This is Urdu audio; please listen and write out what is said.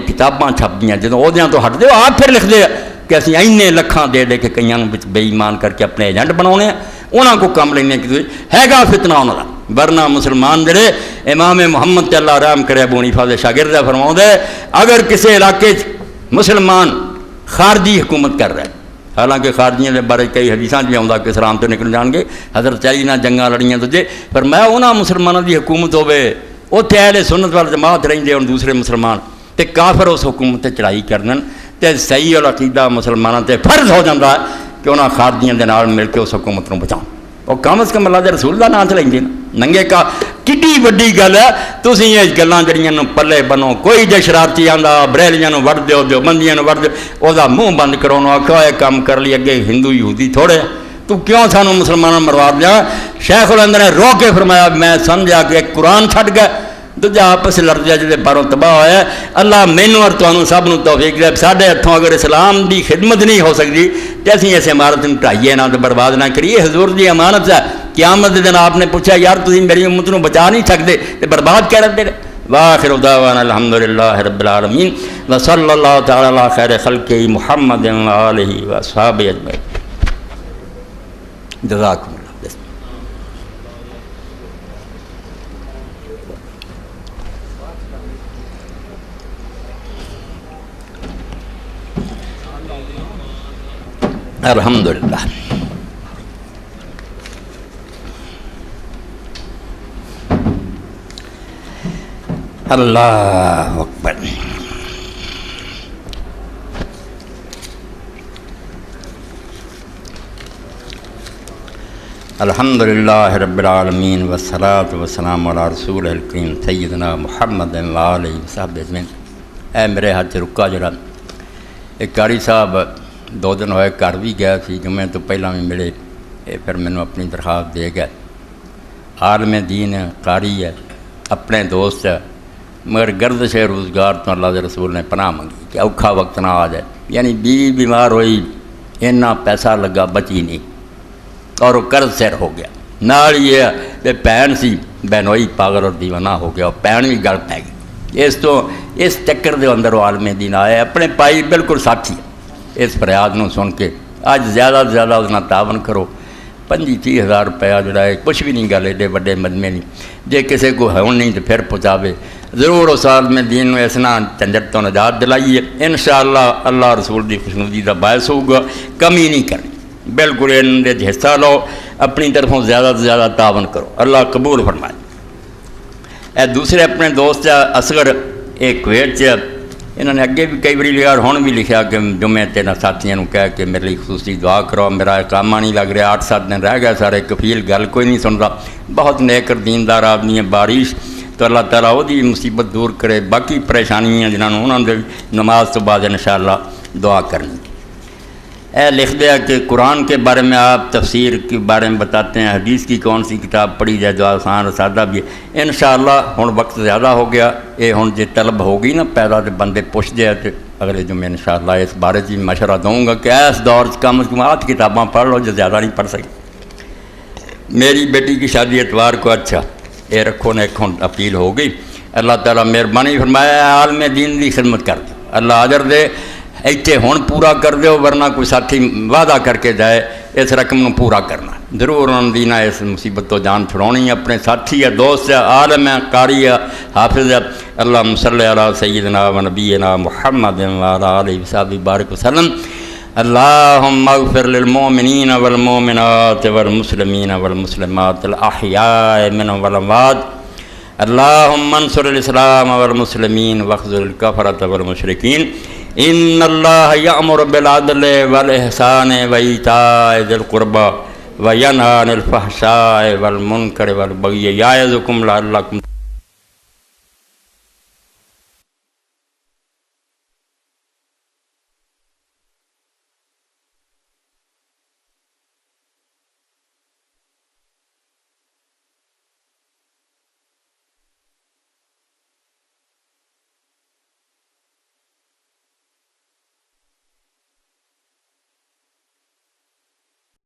کتاباں چھپدیاں جدوں عہدیاں تو ہٹتے آپ پھر لکھتے ہیں کہ اسی اینے لکھاں دے کے کئیاں نوں بے ایمان کر کے اپنے ایجنٹ بناؤنے ہیں، انہاں کو کم لینے کی ہے گا فتنہ انہاں دا۔ ورنہ مسلمان جڑے امام محمد تے اللہ رحم کرے ابو حنیفہ دے شاگرد فرماؤندے اگر کسی علاقے مسلمان خارجی حکومت کر رہا ہے، حالانکہ خارجیاں دے بارے کئی حدیثاں بھی آਉਂدا کہ اسلام تو نکل جان گے، حضرت علی نہ جنگاں لڑیاں تو جے، پر میں انہاں مسلمانوں دی حکومت ہوے اوتھے اہل سنت وال جماعت رہندے ہون دوسرے مسلمان تے کافر اس حکومت تے چڑھائی کرن تے صحیح العقیدہ مسلمانوں تے فرض ہو جاندا ہے کہ انہاں خارجیاں دے نال مل کے اس حکومت نوں بچاؤ۔ اور کم از کم اللہ دے رسول دا نام تے لیندے ننگے کا کڈی وڈی گل ہے، تسی اس گلاں جڑیاں نوں پلے بنو، کوئی جے شرارتی آندا بریلیاں نوں وڑ دیو دیوبندیاں نوں وڑ دیو، او دا منہ بند کرو نو آکھو اے کام کر لی اگے ہندو یہودی تھوڑے تو کیوں سانوں مسلمانوں مروا دیا؟ شیخ الہند نے رو کے فرمایا میں سمجھا کہ قرآن چھڈ گئے دوجا آپس لڑ جا جے پاروں تباہ ہوا ہے۔ اللہ مینوں اور تانوں سب نوں توفیق دے، ساڈے ہتھوں اگر اسلام دی خدمت نہیں ہو سکتی تے اسی اس عمارت نوں ڈھائیے نہ تے برباد نہ کریے، حضور دی امانت ہے۔ قیامت دے دن آپ نے پوچھا یار تسی میری امت نوں بچا نہیں سکدے تے برباد کیا رہندے نے؟ وآخر دعوانا الحمدللہ رب العالمین وصلی اللہ تعالی علی خیر خلقہ محمد وآلہ وصحبہ اجمعین۔ جزاکم اللہ۔ الحمدللہ۔ اللہ اکبر۔ الحمدللہ رب العالمین والصلاة والسلام علی رسول الکریم سیدنا محمد وآلہ وصحبہ اجمعین۔ اے میرے ہاتھ رکا جڑا ایک قاری صاحب 2 دن ہوئے گھر بھی گیا سی، جمعے تو پہلا بھی ملے، پھر مینوں اپنی درخواست دے گئے۔ عالم دین قاری ہے، اپنے دوست ہے، مگر گردش روزگار تو اللہ دے رسول نے پناہ منگی کہ اوکھا وقت نہ آ جائے، یعنی بیوی بیمار ہوئی، اتنا پیسہ لگا بچی نہیں اور وہ قرض سیر ہو گیا، نال یہ کہ بہن سی بہنوئی پاگل اور دیوانہ ہو گیا، اور بہن بھی گل پی گئی۔ اس چکر دے اندر وہ عالم دین آئے، اپنے پائی بالکل ساتھی اس فریاد نو سن کے اج زیادہ سے زیادہ اس تعاون کرو۔ 25-30 ہزار روپیہ جڑا ہے کچھ بھی نہیں، گل ایڈے وڈے مجمے نہیں، جے کسی کو ہون نہیں تو پھر پہنچاوے، ضرور اس عالم دین نو اس نہ جھنجٹ تو نجات دلائیے، انشاءاللہ اللہ رسول دی خوشنودی دا باعث ہوگا۔ کمی نہیں کرنی، بالکل ان دے حصہ لو، اپنی طرفوں زیادہ سے زیادہ تعاون کرو، اللہ قبول فرمائے۔ اے دوسرے اپنے دوست اصغر ایک کویت چ، انہوں نے اگے بھی کئی باری لکھا اور ہن بھی لکھا کہ جمعے تے ساتھیاں نوں کہہ کہ میرے لیے خصوصی دعا کرو، میرا اقامہ نہیں لگ رہا، 8-7 دن رہ گئے سارے، کفیل گل کوئی نہیں سنتا، بہت نیک اور دیندار آدمی ہے، بارش تو اللہ تعالیٰ وہ دی مصیبت دور کرے، باقی پریشانیاں جنہوں انہوں نے نماز تو بعد انشاءاللہ دعا کرنی۔ اے لکھ دیا کہ قرآن کے بارے میں آپ تفسیر کے بارے میں بتاتے ہیں، حدیث کی کون سی کتاب پڑھی جائے جو آسان اور سادہ بھی ہے؟ انشاءاللہ ہن وقت زیادہ ہو گیا، یہ ہن جے طلب ہوگی نا پیدا تو بندے پوچھ دے تو اگلے جمعے انشاءاللہ اس بارے میں مشورہ دوں گا کہ اس دور کم از کم 8 کتاباں پڑھ لو جو زیادہ نہیں پڑھ سکتے۔ میری بیٹی کی شادی اتوار کو، اچھا یہ رکھو نے ایک اپیل ہو گئی، اللہ تعالیٰ مہربانی فرمایا عالم دین کی خدمت کر دو، اللہ اجر دے، ایتھے ہون پورا کر دیو، ورنہ کوئی ساتھی وعدہ کر کے جائے اس رقم نو پورا کرنا، ضرور انہوں نے دینا اس مصیبت تو جان چھڑانی، اپنے ساتھی ہے، دوست ہے، عالم ہے، قاری ہے، حافظ ہے۔ اللہم صلی علی سیدنا و نبینا محمد وعلی آلہ وصحبہ بارک وسلم۔ اللہم اغفر للمؤمنین والمؤمنات والمسلمین والمسلمات الاحیاء منهم والاموات۔ اللہم انصر الاسلام والمسلمین واخذل الکفرۃ والمشرکین۔ ان اللہ یأمر بالعدل والاحسان وایتاء ذی القربى وینہی عن الفحشاء والمنکر والبغی یعظکم لعلکم